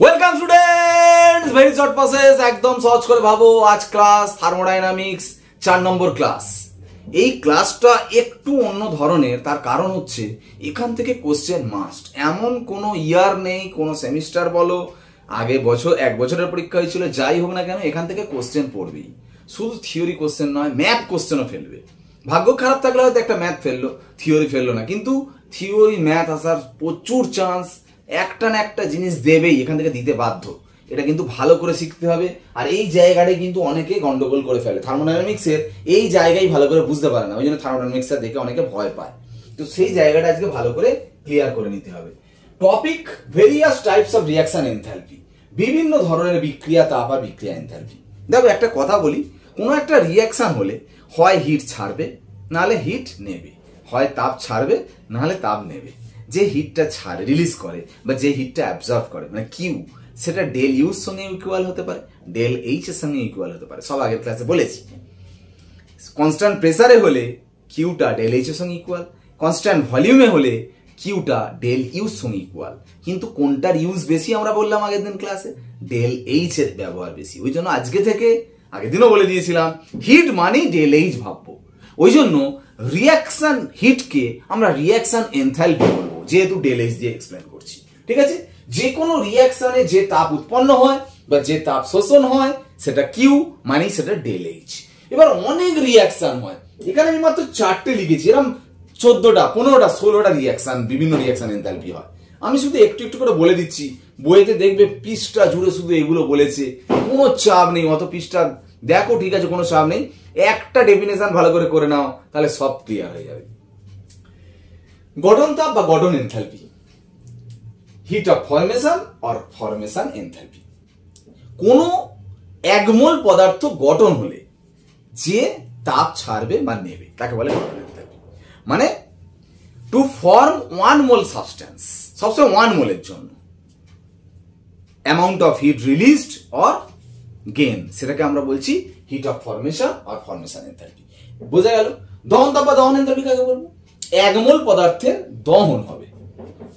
Welcome students, very short process, একদম সহজ করে ভাবো। আজ ক্লাস থার্মোডাইনামিক্স 4 নম্বর ক্লাস। এই ক্লাসটা একটু অন্য ধরনের, তার কারণ হচ্ছে এখান থেকে কোশ্চেন মাস্ট। এমন কোনো ইয়ার নেই, কোনো সেমিস্টার বলো, আগে বছর 1 বছরের পরীক্ষা হয়েছিল, যাই হোক না কেন এখান থেকে কোশ্চেন পড়বেই। শুধু থিওরি কোশ্চেন নয়, ম্যাথ কোশ্চেনও ফেলবে। ভাগ্য খারাপ থাকলে হয়তো একটা ম্যাথ ফেললো, থিওরি ফেললো না, কিন্তু থিওরি ম্যাথ আসার প্রচুর চান্স। একটা না একটা জিনিস দেবেই, এখান থেকে দিতে বাধ্য। এটা কিন্তু ভালো করে শিখতে হবে। আর এই জায়গাটায় কিন্তু অনেকে গন্ডগোল করে ফেলে, থার্মোডাইনামিক্সের এই জায়গায় ভালো করে বুঝতে পারে না, ওই জন্য থার্মোডাইনামিক্সটা দেখে অনেকে ভয় পায়। তো সেই জায়গাটা আজকে ভালো করে ক্লিয়ার করে নিতে হবে। Topic various types of reaction enthalpy, বিভিন্ন ধরনের বিক্রিয়া তাপ আর বিক্রিয়া এনথালপি। দেখো একটা কথা বলি, কোনো একটা রিঅ্যাকশন হলে হয় হিট ছাড়বে নাহলে হিট নেবে, হয় তাপ ছাড়বে নাহলে তাপ নেবে। যে হিটটা ছাড়ে, রিলিজ করে, বা যে হিটটা অ্যাবজর্ব করে, মানে কিউ, সেটা ডেল ইউর সঙ্গে ইকুয়াল হতে পারে, ডেল এইচ এর সঙ্গে ইকুয়াল হতে পারে। সব আগের ক্লাসে বলেছি। কনস্ট্যান্ট প্রেসারে হলে কিউটা ডেল এইচ এর সঙ্গে ইকুয়াল, কনস্ট্যান্ট ভলিউমে হলে কিউটা ডেল ইউর সঙ্গে ইকুয়াল। কিন্তু কোনটার ইউজ বেশি আমরা বললাম আগের দিন ক্লাসে, ডেল এইচ এর ব্যবহার বেশি। ওই জন্য আজকে থেকে, আগের দিনও বলে দিয়েছিলাম, হিট মানেই ডেল এইচ ভাববো। ওই জন্য রিঅ্যাকশন হিটকে আমরা রিঅ্যাকশন এনথালপি বলবো, যেহেতু ডেল এইচ দিয়ে এক্সপ্লেন করছি। ঠিক আছে? যে কোনো রিঅ্যাকশনে যে তাপ উৎপন্ন হয় বা যে তাপ শোষণ হয় সেটা কিউ, মানে সেটা ডেল এইচ। এবার অনেক রিঅ্যাকশন হয়, এখানে আমি মাত্র 4টে লিখেছি, এরকম 14টা 15টা 16টা রিঅ্যাকশন, বিভিন্ন রিঅ্যাকশন এনথালপি হয়। আমি শুধু একটু একটু করে বলে দিচ্ছি, বইতে দেখবে পৃষ্ঠা জুড়ে শুধু এগুলো বলেছে, কোনো চাপ নেই। অত পৃষ্ঠা দেখো, ঠিক আছে, কোনো চাপ নেই, একটা ডেফিনেশন ভালো করে করে নাও, তাহলে সব ক্লিয়ার হয়ে যাবে। গঠন তাপ বা গঠন enthalpy, heat of formation or formation enthalpy. কোন একমোল পদার্থ গঠন হলে যে তাপ ছাড়বে বা নেবে তাকে বলে গঠন এনথালপি। মানে টু ফর্ম 1 মোল সাবস্টেন্স, সবসময় 1 মোলের জন্য amount of heat released or gain, সেটাকে আমরা বলছি heat of formation or formation enthalpy. বোঝা গেল? দহন তাপ বা দহন এনথালপি কাকে বলবো? 1 মোল পদার্থের দহন হবে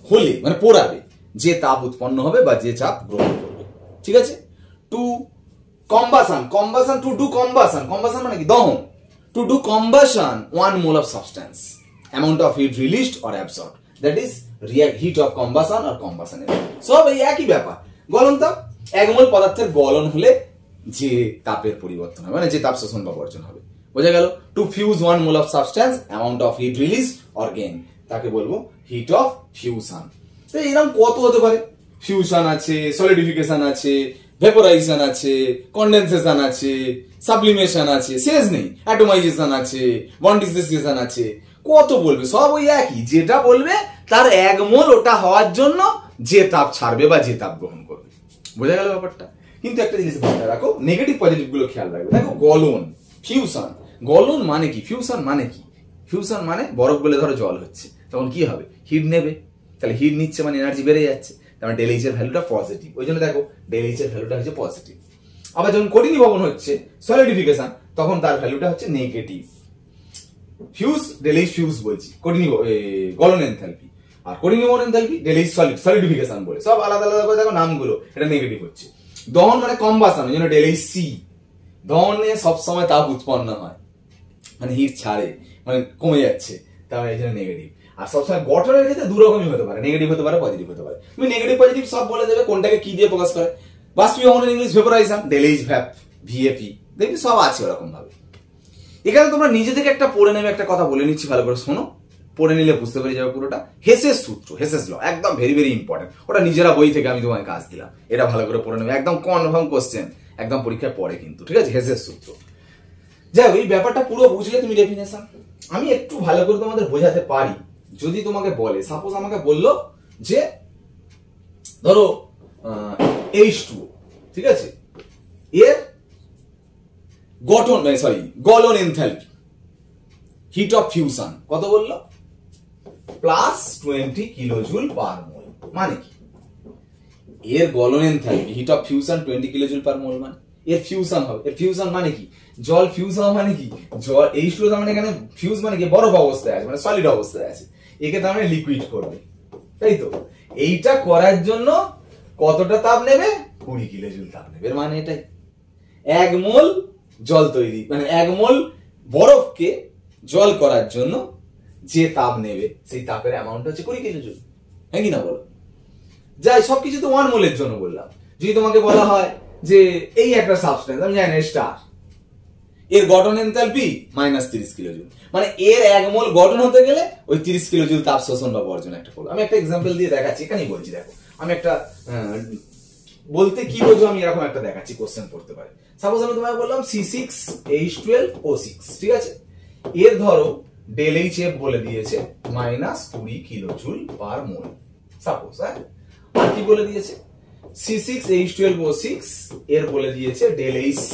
হলে, মানে পোড়াবে, যে তাপ উৎপন্ন হবে বা যে চাপ গ্রহণ করবে। ঠিক আছে? To combustion, combustion, to do combustion, combustion মানে কি? দহন। To do combustion 1 mole of substance, amount of heat released or absorbed, that is heat of combustion or combustion enthalpy. সব এই একই ব্যাপার। গলন তাপ, 1 মোল পদার্থের গলন হলে যে তাপের পরিবর্তন হবে, মানে যে তাপ শোষণ বা বর্জন হবে। বোঝা গেল? To fuse 1 mole of substance, amount of heat release or gain, তাকে বলবো হিট অফ ফিউশন। তো এরকম কত হতে পারে? ফিউশন আছে, সলিডিফিকেশন আছে, ভেপোরাইজেশন আছে, কন্ডেনসেশন আছে, সাবলিমেশন আছে, শেষ নেই, অ্যাটমাইজেশন আছে, বন্ড ডিসোসিয়েশন আছে, কত বলবে? সব ওই একই, যেটা বলবে তার 1 মোল ওটা হওয়ার জন্য যে তাপ ছাড়বে বা যে তাপ গ্রহণ করবে। বোঝা গেল ব্যাপারটা? কিন্তু একটা জিনিস মাথায় রাখো, নেগেটিভ পজিটিভ গুলো খেয়াল রাখবে। দেখো, গলন, ফিউশন, গলন মানে কি, ফিউশন মানে কি? ফিউশন মানে বরফ গলে ধরো জল হচ্ছে, তখন কি হবে? হিট নেবে, তাহলে হিট নিচ্ছে মানে এনার্জি বেড়ে যাচ্ছে, তার মানে ডেল এইচ এর ভ্যালুটা পজিটিভ। ওই জন্য দেখো ডেল এইচ এর ভ্যালুটা হচ্ছে পজিটিভ। আবার যখন কঠিনীভবন হচ্ছে, সলিডিফিকেশন, তখন তার ভ্যালুটা হচ্ছে negative. Fuse, del H fuse বলছি, গলন এনথালপি। আর কঠিনীভবন এনথালপি ডেল এইচ সলিডিফিকেশন বলে, সব আলাদা আলাদা করে দেখো নামগুলো, এটা নেগেটিভ হচ্ছে। দহন মানে কম্বাসন, ওই জন্য ডেল এইচ সি। দহনে সবসময় তাপ উৎপন্ন হয়, মানে হিট ছাড়ে, মানে কমে যাচ্ছে, তাহলে এই জন্য নেগেটিভ। আর সবসময় গঠনের ক্ষেত্রে দু রকমই হতে পারে, নেগেটিভ হতে পারে, পজিটিভ হতে পারে। তুমি নেগেটিভ পজিটিভ সব বলে দেবে, কোনটাকে কি দিয়ে প্রকাশ করে। বাষ্পীভবনের English vaporisation, del H vap, VAP, দেখবি সব আছে ওরকম ভাবে। এখানে তোমরা নিজে থেকে একটা পড়ে নেবে, একটা কথা বলে নিচ্ছি, ভালো করে শোনো, পড়ে নিলে বুঝতে পেরে যাবে পুরোটা। হেসের সূত্র, হেসেস ল, একদম ভেরি ভেরি ইম্পর্টেন্ট। ওটা নিজেরা বই থেকে আমি তোমায় কাজ দিলাম, এটা ভালো করে পড়ে নেবে, একদম কনফার্ম কোশ্চেন, একদম পরীক্ষায় পড়ে কিন্তু। ঠিক আছে? হেসের সূত্র। যাই হোক, এই ব্যাপারটা পুরো বুঝলে তুমি ডেফিনেশন। আমি একটু ভালো করে তোমাদের বোঝাতে পারি। যদি তোমাকে বলে, সাপোজ আমাকে বললো যে ধরো H2O, ঠিক আছে, এর গঠন, সরি, গলন এনথালপি, হিট অফ ফিউশন কত বললো? Plus 20 kilojoule per mole. মানে কি? এর গলন enthalpy, heat of fusion 20 kilojoule per mole, মানে এর ফিউশন হবে। এর ফিউশন মানে কি? জল ফিউজ হওয়া মানে কি? জল H2O মানে এখানে ফিউজ মানে কি? বরফ অবস্থায় আছে, মানে সলিড অবস্থায় আছে, একে তার মানে লিকুইড করবে, তাই তো? এইটা করার জন্য কতটা তাপ নেবে? 20 কিলো জুল তাপ নেবে। এর মানে এটাই 1 মোল জল তৈরি, মানে 1 মোল বরফকে জল করার জন্য যে তাপ নেবে সেই তাপের অ্যামাউন্ট হচ্ছে 20 কিলো জুল। হ্যাঁ কি না বলো? যাই সবকিছু তো 1 মোলের জন্য বললাম। যদি তোমাকে বলা হয় যে এই একটা সাবস্টেন্স, আমি জানি স্টার, এর গঠন এনথালপি -30 কিলো জুল, মানে এর 1 মোল গঠন হতে গেলে ওই 30 কিলো জুল তাপ শোষণ বা বর্জন একটা করবে। আমি একটা এক্সাম্পল দিয়ে দেখাচ্ছি, এখানেই বলছি। দেখো আমি একটা বলতে কি বোঝো আমি এরকম একটা দেখাচ্ছি, কোশ্চেন পড়তে পারে। সাপোজ আমি তোমাকে বললাম C6H12O6, ঠিক আছে? এর ধরো ΔHF বলে দিয়েছে -20 কিলো জুল পার মোল, সাপোজ। হ্যাঁ, আর কি বলে দিয়েছে? C6H12O6 এর বলে দিয়েছে ΔHC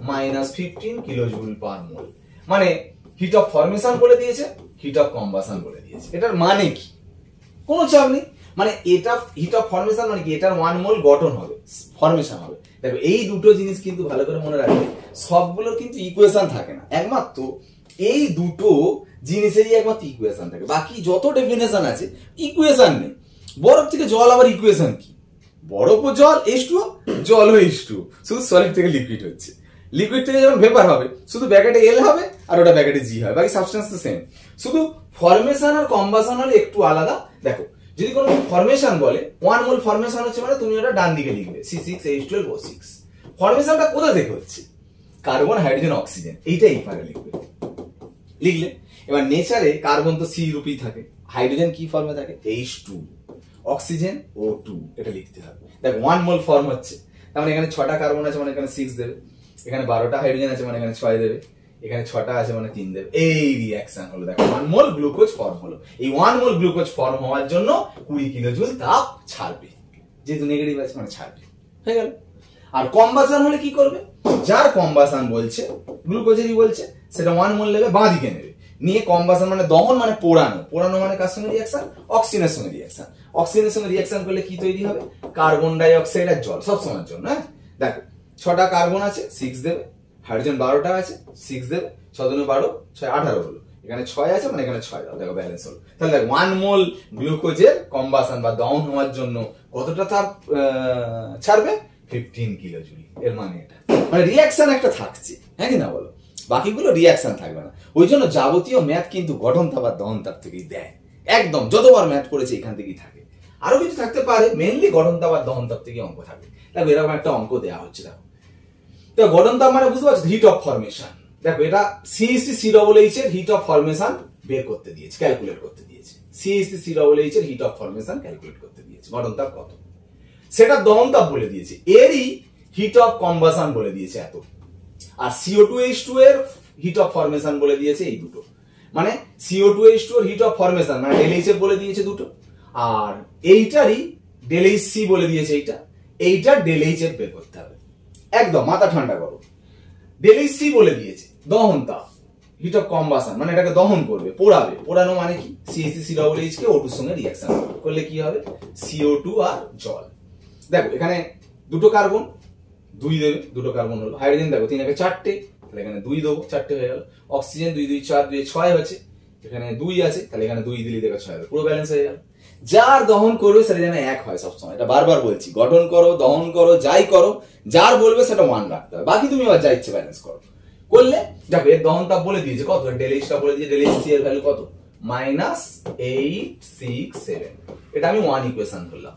-15 kilo joule per mole, মানে হিট অফ ফরমেশন বলে দিয়েছে, হিট অফ কম্বাশন বলে দিয়েছে। এটার মানে কি? কোনো চাপ নেই। মানে এটা হিট অফ ফরমেশন মানে কি? এটার 1 মোল গঠন হবে, ফরমেশন হবে। দেখো এই দুটো জিনিস কিন্তু ভালো করে মনে রাখবে, সবগুলোর কিন্তু ইকুয়েশন থাকে না, একমাত্র এই দুটো জিনিসেরই একমাত্র ইকুয়েশন থাকে। বাকি যত ডেফিনেশন আছে ইকুয়েশন নেই। বরফ থেকে জল আবার ইকুয়েশন কি? বরফ ও জল H2O, জল ও H2O, শুধু সলিড থেকে লিকুইড হচ্ছে। লিকুইড থেকে যখন ভেপার হবে শুধু ব্র্যাকেটে L হবে আর ওটা ব্র্যাকেটে G হবে, বাকি সাবস্টেন্স তো সেম। শুধু ফরমেশন আর কম্বাশন হলে একটু আলাদা। দেখো যদি কোনো ফরমেশন বলে 1 মোল ফরমেশন হচ্ছে, মানে তুমি ওটা ডান দিকে লিখবে C6H12O6। ফরমেশনটা কোথা থেকে হচ্ছে? কার্বন, হাইড্রোজেন, অক্সিজেন, এইটা এই পারে লিখবে। লিখলে এবার নেচারে কার্বন তো C রূপেই থাকে, হাইড্রোজেন কি ফর্মে থাকে? H2, অক্সিজেন O2, এটা লিখতে হবে। দেখো 1 মোল ফর্ম হচ্ছে, তার মানে এখানে 6টা কার্বন আছে মানে এখানে 6 দেবে, এখানে 12টা হাইড্রোজেন আছে মানে এখানে 6 দেবে, এখানে 6টা আছে মানে 3 দেবে। এই রিঅ্যাকশন হলো, দেখো 1 মোল গ্লুকোজ ফর্ম হলো। এই 1 মোল গ্লুকোজ ফর্ম হওয়ার জন্য 20 কিলো জুল তাপ ছাড়বে, যেহেতু নেগেটিভ আছে মানে ছাড়বে, হয়ে গেল। আর কম্বাশন হলে কি করবে? যার কম্বাশন বলছে, গ্লুকোজেরই বলছে, সেটা 1 মোল নেবে, বাঁ দিকে নেবে, নিয়ে কম্বাশন মানে দহন মানে পোড়ানো, পোড়ানো মানে কার সঙ্গে রিঅ্যাকশন? অক্সিজেনের সঙ্গে রিঅ্যাকশন। অক্সিজেনের সঙ্গে রিঅ্যাকশন করলে কি তৈরি হবে? কার্বন ডাই অক্সাইড আর জল, সব সময়ের জন্য। হ্যাঁ, দেখো 6টা কার্বন আছে 6 দেবে, হাইড্রোজেন 12টা আছে 6 দেবে, 6 দুগুণে 12, 6 18 হলো, এখানে 6 আছে মানে এখানে 6 দাও, দেখো ব্যালেন্স হলো। তাহলে দেখো 1 মোল গ্লুকোজের কম্বাশন বা দহন হওয়ার জন্য কতটা তাপ ছাড়বে? 15 কিলো জুল। এর মানে এটা, মানে রিঅ্যাকশন একটা থাকছে, হ্যাঁ কি না বলো? বাকিগুলো রিঅ্যাকশন থাকবে না। ওই জন্য যাবতীয় ম্যাথ কিন্তু গঠন তাপ আর দহন তাপ থেকেই দেয়, একদম যতবার ম্যাথ করেছে এখান থেকেই থাকে। আরো কিছু থাকতে পারে, মেইনলি গঠন তাপ আর দহন তাপ থেকে অঙ্ক থাকে। দেখো এরকম একটা অঙ্ক দেওয়া হচ্ছে, দেখো তো গঠন তাপ মানে বুঝতে পারছো? Heat of formation. দেখো এটা CH3COOH এর হিট অফ ফরমেশন বের করতে দিয়েছে, ক্যালকুলেট করতে দিয়েছে। CH3COOH এর হিট অফ ফরমেশন ক্যালকুলেট করতে দিয়েছে, গঠন তাপ কত, সেটা দহন তাপ বলে দিয়েছে, এরই হিট অফ কম্বাশন বলে দিয়েছে এত, আর CO2H2 এর হিট অফ ফরমেশন বলে দিয়েছে এই দুটো। মানে CO2H2 এর হিট অফ ফরমেশন মানে ΔHF বলে দিয়েছে দুটো, আর এইটারই ΔHC বলে দিয়েছে এইটার ΔHF বের করতে হবে। একদম মাথা ঠান্ডা করো। ΔHC বলে দিয়েছে দহন তাপ, হিট অফ কম্বাশন মানে এটাকে দহন করবে, পোড়াবে। পোড়ানো মানে কি? CH3COOH কে O2 এর সঙ্গে রিঅ্যাকশন করলে কি হবে? CO2 আর জল। দেখো এখানে দুটো কার্বন 2 দেবে, দুটো কার্বন হলো। হাইড্রোজেন দেখো 3 একে 4টে, তাহলে এখানে 2 দেবো, 4টে হয়ে গেল। অক্সিজেন 2 2 4 2 6 হচ্ছে, এখানে 2 আছে, তাহলে এখানে 2 দিলে দেখো 6 হবে, পুরো ব্যালেন্স হয়ে গেল। যার দহন করবে সেটা যেন এক হয় সবসময়, এটা বারবার বলছি। গঠন করো, দহন করো, যাই করো, যার বলবে সেটা 1 রাখতে হবে, বাকি তুমি আবার যা ইচ্ছে ব্যালেন্স করো। করলে দেখো এর দহন তাপ বলে দিয়েছে কত, ΔH টা বলে দিয়েছে, ΔHC এর ভ্যালু কত? -867। এটা আমি 1 ইকুয়েশন ধরলাম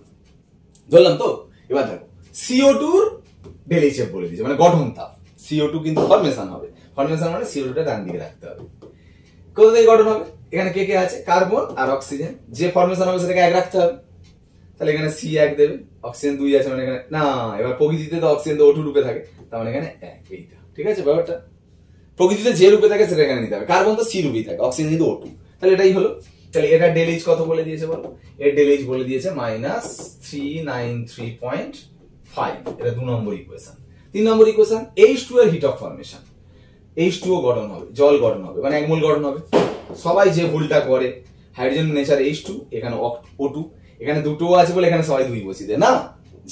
তো। এবার দেখো CO2 ΔHF বলে দিয়েছে, মানে গঠন তাপ। CO2 কিন্তু ফরমেশন হবে, ফরমেশন মানে CO2 টা ডান দিকে রাখতে হবে। কোথা থেকে গঠন হবে? এখানে কে কে আছে? কার্বন আর অক্সিজেন, যে ফরমেশন হবে সেটাকে 1 রাখতে হবে, তাহলে এখানে C1 দেবে, অক্সিজেন 2 আছে মানে এখানে না, এবার প্রকৃতিতে তো অক্সিজেন তো O2 রূপে থাকে, তার মানে এখানে 1, এইটা ঠিক আছে ব্যাপারটা। প্রকৃতিতে যে রূপে থাকে সেটা এখানে নিতে হবে, কার্বন তো C রূপেই থাকে, অক্সিজেন কিন্তু O2, তাহলে এটাই হলো। তাহলে এটা ΔH কত বলে দিয়েছে বলো? এর ΔH বলে দিয়েছে -393.5, এটা 2 নম্বর ইকুয়েশন। 3 নম্বর ইকুয়েশন, H2 এর হিট অফ ফরমেশন, H2O গঠন হবে, জল গঠন হবে, মানে 1 মোল গঠন হবে। সবাই যে ভুলটা করে, হাইড্রোজেন নেচার H2, এখানে O2, এখানে দুটো আছে বলে এখানে সবাই 2 বসিয়ে দেয় না।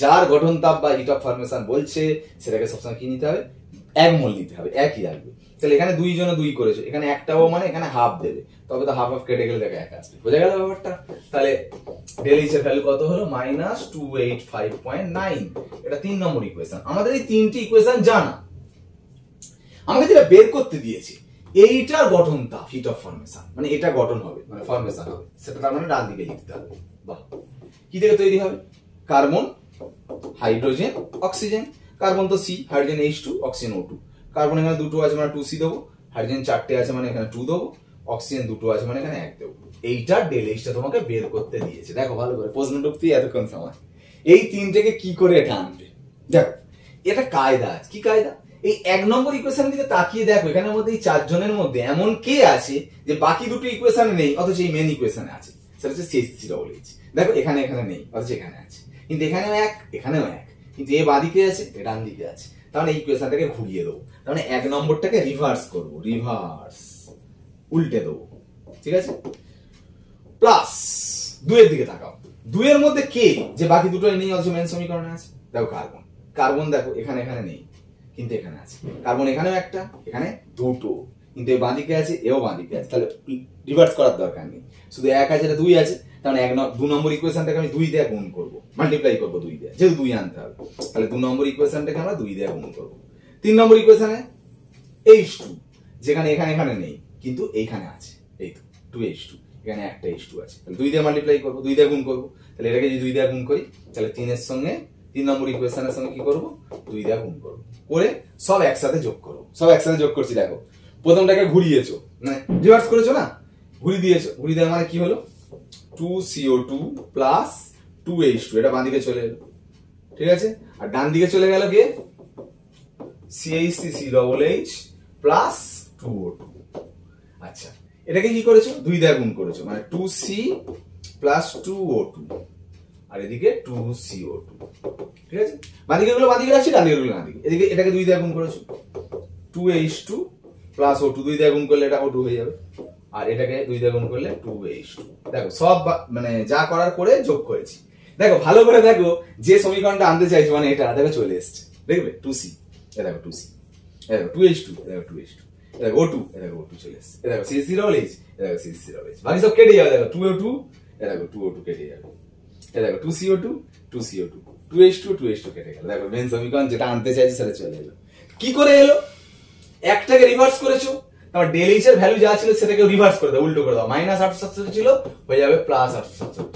যার গঠন তাপ বা হিট অফ ফরমেশন বলছে সেটাকে সবসময় কি নিতে হবে? 1 মোল নিতে হবে, একই রাখবে। তাহলে এখানে 2 জনে 2 করেছো, এখানে একটাও মানে এখানে হাফ দেবে, তবে তো হাফ কেটে গেলে দেখো 1 আসবে। বোঝা গেল ব্যাপারটা? তাহলে ডেল এইচ এর ভ্যালু কত হলো? -285.9। এটা 3 নম্বর ইকুয়েশন। আমাদের এই 3টি ইকুয়েশন জানা, আমাকে যেটা বের করতে দিয়েছে এইটার গঠন তাপ, হিট অফ ফরমেশন, মানে এটা গঠন হবে মানে ফরমেশন হবে, সেটা তার মানে ডান দিকে লিখতে হবে। বাহ, কি থেকে তৈরি হবে? Carbon, hydrogen, oxygen. কার্বন তো C, hydrogen H2, oxygen O2। Carbon এখানে 2টো আছে মানে 2C দেবো, হাইড্রোজেন 4টে আছে মানে এখানে 2 দেবো, অক্সিজেন 2টো আছে মানে এখানে 1 দেবো। এইটার ডেল এইচটা তোমাকে বের করতে দিয়েছে। দেখো ভালো করে, প্রশ্ন ঢুকতেই এতক্ষণ সময়। এই 3টেকে কি করে এটা আনবে? দেখো এটা কায়দা আছে। কি কায়দা? এই 1 নম্বর ইকুয়েশন দিকে তাকিয়ে দেখো, এখানের মধ্যে এই 4 জনের মধ্যে এমন কে আছে যে বাকি দুটো ইকুয়েশনে নেই অথচ এই মেন ইকুয়েশনে আছে? সেটা হচ্ছে CH3OH। দেখো এখানে নেই অথচ এখানে আছে, কিন্তু এখানেও 1, এখানেও 1, কিন্তু এ বাঁদিকে আছে, এ ডান দিকে আছে। তাহলে এই ইকুয়েশনটাকে ঘুরিয়ে দেবো, তাহলে 1 নম্বরটাকে রিভার্স করব, রিভার্স উল্টে দেবো, ঠিক আছে? প্লাস 2 এর দিকে তাকাও, 2 এর মধ্যে কে যে বাকি দুটো নেই অথচ মেন সমীকরণে আছে? দেখো কার্বন, কার্বন দেখো এখানে নেই কিন্তু এখানে আছে। কার্বন এখানেও একটা, এখানে 2টো, কিন্তু এ বাঁদিকে আছে, এও বাঁদিকে আছে। তাহলে রিভার্স করার দরকার নেই, শুধু 1 আছে, এটা 2 আছে। তাহলে 2 নম্বর ইকুয়েশনটাকে আমি 2 দিয়ে গুণ করবো, মাল্টিপ্লাই করবো 2 দিয়ে, যেহেতু 2 আনতে হবে। তাহলে 2 নম্বর ইকুয়েশনটাকে আমরা 2 দিয়ে গুণ করবো। 3 নম্বর ইকুয়েশনে H2, যেখানে এখানে নেই কিন্তু এইখানে আছে, এই তো 2H2, এখানে একটা H2 আছে। তাহলে 2 দিয়ে মাল্টিপ্লাই করবো, 2 দিয়ে গুণ করবো। তাহলে এটাকে যদি 2 দিয়ে গুণ করি, তাহলে 3 এর সঙ্গে 3 নম্বর ইকুয়েশনের সঙ্গে কি করবো? 2 দিয়ে গুণ করবো, করে সব একসাথে যোগ করবো। সব একসাথে যোগ করছি, দেখো প্রথমটাকে ঘুরিয়েছো, মানে রিভার্স করেছো না, ঘুরিয়ে দিয়েছো। ঘুরিয়ে দেওয়া মানে কি হলো? 2CO2 প্লাস 2H2, এটা বাঁ দিকে চলে এলো, ঠিক আছে? আর ডান দিকে চলে গেল কে? CH3COOH plus 2O2। আচ্ছা, এটাকে কি করেছো? 2 দিয়ে গুণ করেছো, মানে 2C প্লাস 2O2, আর এদিকে 2CO2, ঠিক আছে? বাঁদিকে গুলো বাঁদিকে রাখছি, ডান দিকে গুলো ডান দিকে। এদিকে এটাকে 2 দিয়ে গুণ করেছো, 2H2 প্লাস O2, 2 দিয়ে গুণ করলে এটা O2 হয়ে যাবে, আর এটাকে 2 দিয়ে গুণ করলে 2H2। দেখো সব মানে যা করার করে যোগ করেছি। দেখো ভালো করে দেখো, যে সমীকরণটা আনতে চাইছো মানে এটা দেখো চলে এসছে, দেখবে 2C, এ দেখো 2C, এ দেখো 2H2, এ দেখো 2H2, এ দেখো O2, এ দেখো O2 চলে এসছে, এ দেখো CH3OH, এ দেখো CH3OH, বাকি সব কেটে যাবে। দেখো 2O2, এ দেখো 2O2 কেটে যাবে, এ দেখো 2CO2, 2CO2, 2H2, 2H2 কেটে গেল। দেখো মেন সমীকরণ যেটা আনতে চাইছে সেটা চলে এলো। কি করে এলো? একটাকে রিভার্স করেছো, তারপর ডেল এইচ এর ভ্যালু যা ছিল সেটাকে রিভার্স করে দাও, উল্টো করে দাও। -867 ছিল, হয়ে যাবে +867।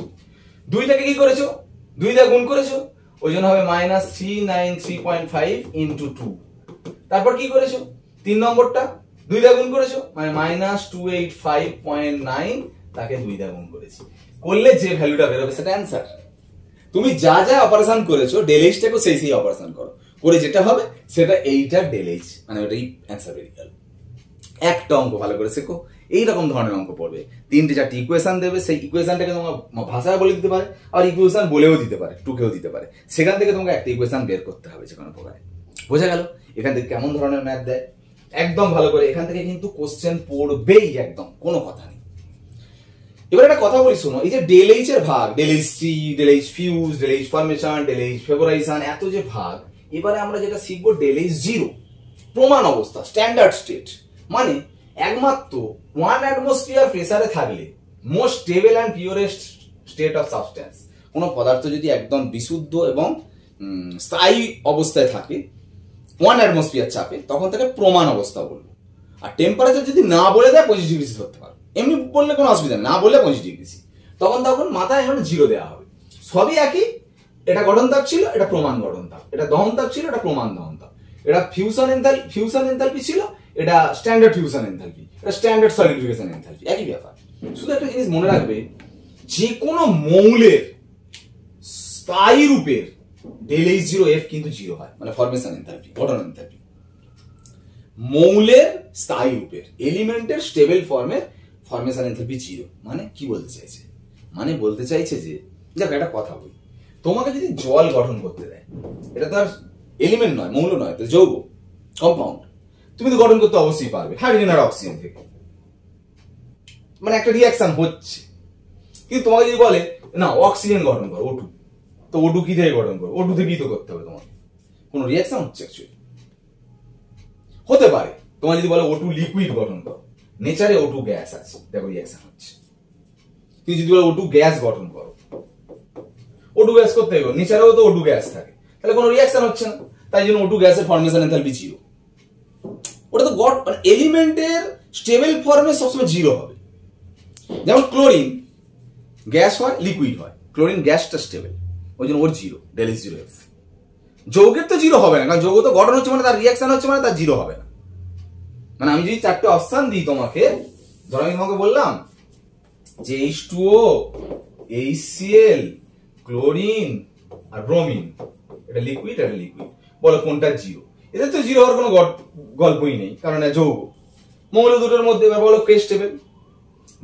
2টাকে কি করেছো? 2 দিয়ে গুণ করেছো, ওই জন্য হবে -393.5 × 2। তারপর কি করেছো? 3 নম্বরটা 2 দিয়ে গুণ করেছো, মানে -285.9, তাকে 2 দিয়ে গুণ করেছি। করলে যে ভ্যালুটা বেরোবে সেটা অ্যান্সার। তুমি যা যা অপারেশন করেছো ডেল এইচটাকে সেই অপারেশন করো, করে যেটা হবে সেটা এইটার ডেল এইচ, মানে ওটাই অ্যান্সার বেরিয়ে গেল। একটা অঙ্ক ভালো করে শেখো, এইরকম ধরনের অঙ্ক পড়বে, 3-4টি ইকুয়েশন দেবে, সেই ইকুয়েশনটাকে তোমার ভাষায় বলে দিতে পারে, আর ইকুয়েশন বলেও দিতে পারে, টুকেও দিতে পারে। সেখান থেকে তোমাকে একটা ইকুয়েশন বের করতে হবে যে কোনো প্রকারে। বোঝা গেল এখান থেকে কেমন ধরনের ম্যাথ দেয়? একদম ভালো করে, এখান থেকে কিন্তু কোশ্চেন পড়বেই, একদম কোনো কথা নেই। এবার একটা কথা বলি শোনো, এই যে ডেল এইচ এর ভাগ, del H C, del H fuse, del H formation, del H vaporisation, এত যে ভাগ, এবারে আমরা যেটা শিখবো ডেল এইচ জিরো, প্রমাণ অবস্থা, স্ট্যান্ডার্ড স্টেট, মানে একমাত্র 1 অ্যাটমসফিয়ার প্রেসারে থাকলে most stable and purest state of substance, কোনো পদার্থ যদি একদম বিশুদ্ধ এবং স্থায়ী অবস্থায় থাকে 1 অ্যাটমসফিয়ার চাপে, তখন তাকে প্রমাণ অবস্থা বলবো। আর টেম্পারেচার যদি না বলে দেয় 25 ডিগ্রি ধরতে পারো, এমনি বললে কোনো অসুবিধা নেই, না বললে 25 ডিগ্রি, তখন মাথায় এখন 0 দেওয়া হবে। সবই একই, এটা গঠন তাপ ছিল, এটা প্রমাণ গঠন তাপ, এটা দহন তাপ ছিল, এটা প্রমাণ দহন তাপ, এটা ফিউশন এনথালপি ছিল, এটা স্ট্যান্ডার্ড ফিউশন এনথালপি, এটা স্ট্যান্ডার্ড সলিডিফিকেশন এনথালপি, একই ব্যাপার। শুধু একটা জিনিস মনে রাখবে, যে কোনো মৌলের স্থায়ী রূপের ডেল এইচ জিরো এফ কিন্তু 0 হয়, মানে ফরমেশন এনথালপি, গঠন এনথালপি। মৌলের স্থায়ী রূপের, এলিমেন্টের স্টেবল ফর্মের ফরমেশন এনথালপি 0। মানে কি বলতে চাইছে? মানে বলতে চাইছে যে, দেখো একটা কথা বলি, তোমাকে যদি জল গঠন করতে দেয়, এটা তো আর এলিমেন্ট নয়, মৌল নয়, তো যৌগ, কম্পাউন্ড, তুমি তো গঠন করতে অবশ্যই পারবে হাইড্রোজেন আর অক্সিজেন থেকে, মানে একটা রিঅ্যাকশন হচ্ছে। কিন্তু তোমাকে যদি বলে না অক্সিজেন গঠন করো O2, তো O2 কি থেকে গঠন করো? O2 থেকেই তো করতে হবে তোমাকে, কোনো রিঅ্যাকশন হচ্ছে অ্যাকচুয়ালি। হতে পারে তোমার যদি বলে O2 লিকুইড গঠন করো, নেচারে O2 গ্যাস আছে, দেখো রিঅ্যাকশন হচ্ছে। তুমি যদি বলে O2 গ্যাস গঠন করো, O2 গ্যাস করতে গেলে নেচারেও তো O2 গ্যাস থাকে, তাহলে কোনো রিঅ্যাকশন হচ্ছে না, তাই জন্য O2 গ্যাসের ফর্মেশন এনথালপি 0। ওটা তো এলিমেন্টের স্টেবল ফর্মে সবসময় 0 হবে। যেমন ক্লোরিন গ্যাস হয়, লিকুইড হয়, ক্লোরিন গ্যাসটা স্টেবল, ওই জন্য ওর 0, del is 0F। যৌগের তো 0 হবে না, কারণ যৌগ তো গঠন হচ্ছে মানে তার রিঅ্যাকশন হচ্ছে মানে তার 0 হবে না। মানে আমি যদি 4টে অপশন দিই তোমাকে, ধরো আমি তোমাকে বললাম যে H2O, HCl, ক্লোরিন আর ব্রোমিন, এটা লিকুইড, এটা লিকুইড, বলো কোনটা 0? এদের তো 0 হওয়ার কোনো গল্পই নেই, কারণ যৌগ। মৌল দুটোর মধ্যে বলো কে স্টেবল,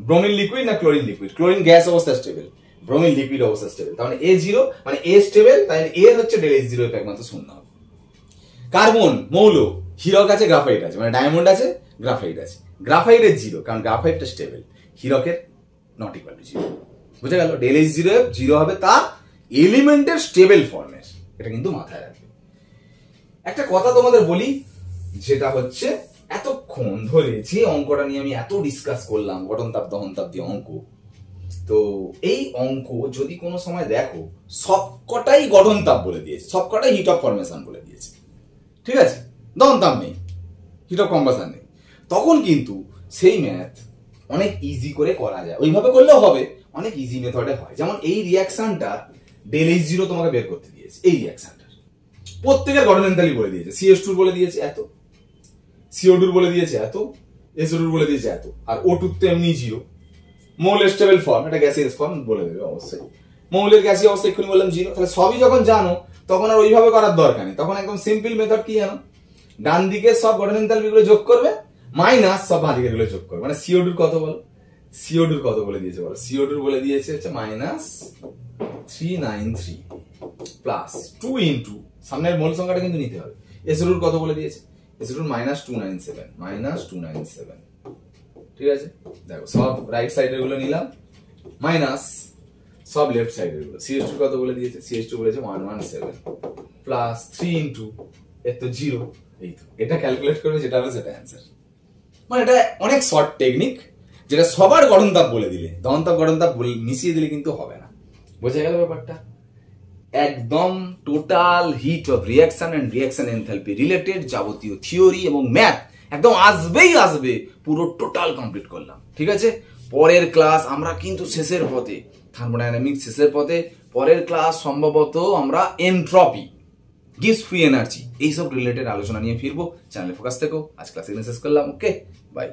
ব্রোমিন লিকুইড না ক্লোরিন লিকুইড? ক্লোরিন গ্যাস অবস্থা স্টেবল, ব্রোমিন লিকুইড অবস্থা স্টেবল, তার মানে A0, মানে A স্টেবল, তাই এর হচ্ছে del H 0 একমাত্র শূন্য হবে। কার্বন মৌল, হীরক আছে, গ্রাফাইট আছে, মানে ডায়মন্ড আছে, গ্রাফাইট আছে, গ্রাফাইটের 0, কারণ গ্রাফাইটটা স্টেবল, হীরকের নট ইকুয়াল টু 0। বুঝে গেল? del H 0 হবে তার এলিমেন্টের স্টেবল ফর্মের, এটা কিন্তু মাথায় রাখবে। একটা কথা তোমাদের বলি, যেটা হচ্ছে এতক্ষণ ধরে যে অঙ্কটা নিয়ে আমি এত ডিসকাস করলাম, গঠন তাপ দহন তাপ দিয়ে অঙ্ক, তো এই অঙ্ক যদি কোনো সময় দেখো সবকটাই গঠন তাপ বলে দিয়েছে, সবকটাই হিট অফ ফরমেশন বলে দিয়েছে, ঠিক আছে, দহন তাপ নেই, হিট অফ কম্বাসন নেই, তখন কিন্তু সেই ম্যাথ অনেক ইজি করে করা যায়। ওইভাবে করলেও হবে, অনেক ইজি মেথডে হয়। যেমন এই রিঅ্যাকশনটা del H 0 তোমাকে বের করতে দিয়েছে, এই রিঅ্যাকশনটা প্রত্যেকের গঠন এনথালপি বলে দিয়েছে, CH2 বলে দিয়েছে এত, CO2 বলে দিয়েছে এত, SO2 বলে দিয়েছে এত, আর O2 তো এমনি 0। মৌলের স্টেবল ফর্ম, এটা গ্যাসিয়াস ফর্ম বলে দেবে অবশ্যই, মৌলের গ্যাসীয় অবস্থা এক্ষুনি বললাম 0। তাহলে সবই যখন জানো তখন আর ওইভাবে করার দরকার নেই, তখন একদম সিম্পল মেথড কি জানো, ডান দিকে সব গঠন এনথালপি গুলো যোগ করবে, মাইনাস সব বাঁ দিকের গুলো যোগ করবে। মানে CO2 কত বলো, CO2 কত বলে দিয়েছে বলো, CO2 বলে দিয়েছে হচ্ছে -393 প্লাস 2 ইনটু সামনের মোল সংখ্যাটা কিন্তু নিতে হবে, SO2 কত বলে দিয়েছে, SO2 -297, ঠিক আছে। দেখো সব রাইট সাইডের গুলো নিলাম, মাইনাস সব লেফট সাইডের গুলো, CH2 কত বলে দিয়েছে, CH2 বলেছে 117 প্লাস 3 ইনটু এর তো 0, এই তো এটা ক্যালকুলেট করবে, যেটা হবে সেটা অ্যান্সার। মানে এটা অনেক শর্ট টেকনিক, যেটা সবার গঠন তাপ বলে দিলে, দহন তাপ গঠন তাপ মিশিয়ে দিলে কিন্তু হবে না। বোঝা গেল ব্যাপারটা? একদম total heat of reaction and reaction enthalpy related যাবতীয় থিওরি এবং ম্যাথ একদম আসবেই আসবে, পুরো টোটাল কমপ্লিট করলাম, ঠিক আছে। পরের ক্লাস আমরা কিন্তু শেষের পথে, থার্মোডাইনামিক্স শেষের পথে, পরের ক্লাস সম্ভবত আমরা এনট্রপি, গিভস ফ্রি এনার্জি, এইসব রিলেটেড আলোচনা নিয়ে ফিরবো। চ্যানেলে ফোকাস থেকো। আজ ক্লাস এখানে শেষ করলাম, ওকে বাই।